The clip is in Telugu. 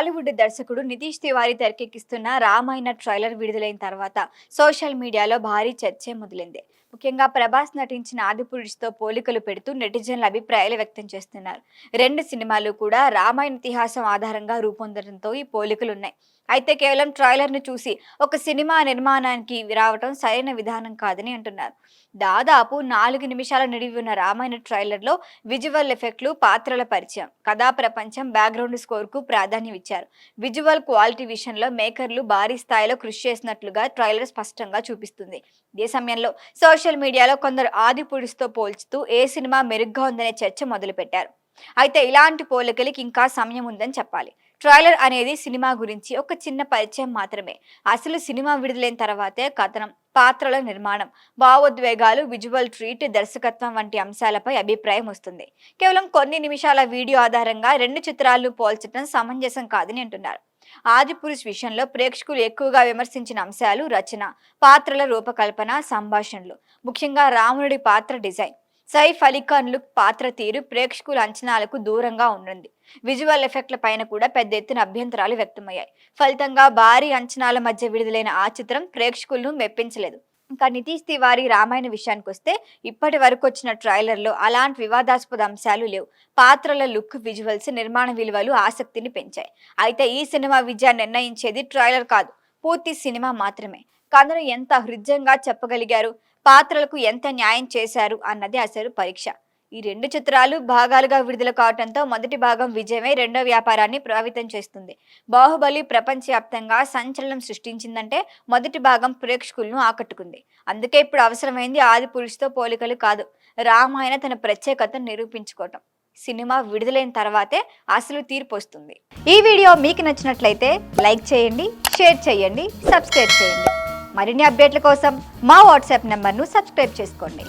బాలీవుడ్ దర్శకుడు నితీష్ తివారీ తెరకెక్కిస్తున్న రామాయణ ట్రైలర్ విడుదలైన తర్వాత సోషల్ మీడియాలో భారీ చర్చ మొదలైంది. ముఖ్యంగా ప్రభాస్ నటించిన ఆదిపురుషుతో పోలికలు పెడుతూ నెటిజన్ల అభిప్రాయాలు వ్యక్తం చేస్తున్నారు. రెండు సినిమాలు కూడా రామాయణ ఇతిహాసం ఆధారంగా రూపొందడంతో ఈ పోలికలు ఉన్నాయి. అయితే కేవలం ట్రైలర్ను చూసి ఒక సినిమా నిర్మాణానికి రావటం సరైన విధానం కాదని అంటున్నారు. దాదాపు 4 నిమిషాల నిడివి ఉన్న రామాయణ ట్రైలర్లో విజువల్ ఎఫెక్ట్లు, పాత్రల పరిచయం, కథా ప్రపంచం, బ్యాక్గ్రౌండ్ స్కోర్కు ప్రాధాన్యం ఇచ్చారు. విజువల్ క్వాలిటీ విషయంలో మేకర్లు భారీ స్థాయిలో కృషి చేసినట్లుగా ట్రైలర్ స్పష్టంగా చూపిస్తుంది. ఇదే సమయంలో సోషల్ మీడియాలో కొందరు ఆదిపురుషుతో పోల్చుతూ ఏ సినిమా మెరుగ్గా ఉందనే చర్చ మొదలుపెట్టారు. అయితే ఇలాంటి పోలికలకి ఇంకా సమయం ఉందని చెప్పాలి. ట్రైలర్ అనేది సినిమా గురించి ఒక చిన్న పరిచయం మాత్రమే. అసలు సినిమా విడుదలైన తర్వాతే కథనం, పాత్రల నిర్మాణం, భావోద్వేగాలు, విజువల్ ట్రీట్, దర్శకత్వం వంటి అంశాలపై అభిప్రాయం వస్తుంది. కేవలం కొన్ని నిమిషాల వీడియో ఆధారంగా రెండు చిత్రాలను పోల్చడం సమంజసం కాదని అంటున్నారు. ఆదిపురుష్ విషయంలో ప్రేక్షకులు ఎక్కువగా విమర్శించిన అంశాలు రచన, పాత్రల రూపకల్పన, సంభాషణలు, ముఖ్యంగా రావణుడి పాత్ర డిజైన్, సైఫ్ అలీ ఖాన్ లుక్, పాత్ర తీరు ప్రేక్షకుల అంచనాలకు దూరంగా ఉంది. విజువల్ ఎఫెక్ట్ల పైన కూడా పెద్ద ఎత్తున అభ్యంతరాలు వ్యక్తమయ్యాయి. ఫలితంగా భారీ అంచనాల మధ్య విడుదలైన ఆ చిత్రం ప్రేక్షకులను మెప్పించలేదు. ఇంకా నితీష్ తివారీ రామాయణ విషయానికి వస్తే ఇప్పటి వరకు వచ్చిన ట్రైలర్లో అలాంటి వివాదాస్పద అంశాలు లేవు. పాత్రల లుక్, విజువల్స్, నిర్మాణ విలువలు ఆసక్తిని పెంచాయి. అయితే ఈ సినిమా విజయాన్ని నిర్ణయించేది ట్రైలర్ కాదు, పూర్తి సినిమా మాత్రమే. కథను ఎంత హృద్యంగా చెప్పగలిగారు, పాత్రలకు ఎంత న్యాయం చేశారు అన్నది అసలు పరీక్ష. ఈ రెండు చిత్రాలు భాగాలుగా విడుదల కావడంతో మొదటి భాగం విజయమై రెండో వ్యాపారాన్ని ప్రభావితం చేస్తుంది. బాహుబలి ప్రపంచవ్యాప్తంగా సంచలనం సృష్టించిందంటే మొదటి భాగం ప్రేక్షకులను ఆకట్టుకుంది. అందుకే ఇప్పుడు అవసరమైంది ఆదిపురుషుతో పోలికలు కాదు, రామాయణ తన ప్రత్యేకతను నిరూపించుకోవటం. సినిమా విడుదలైన తర్వాతే అసలు తీర్పు వస్తుంది. ఈ వీడియో మీకు నచ్చినట్లయితే లైక్ చేయండి, షేర్ చేయండి, సబ్స్క్రైబ్ చేయండి. మరిన్ని అప్డేట్ల కోసం మా వాట్సాప్ నెంబర్ను సబ్స్క్రైబ్ చేసుకోండి.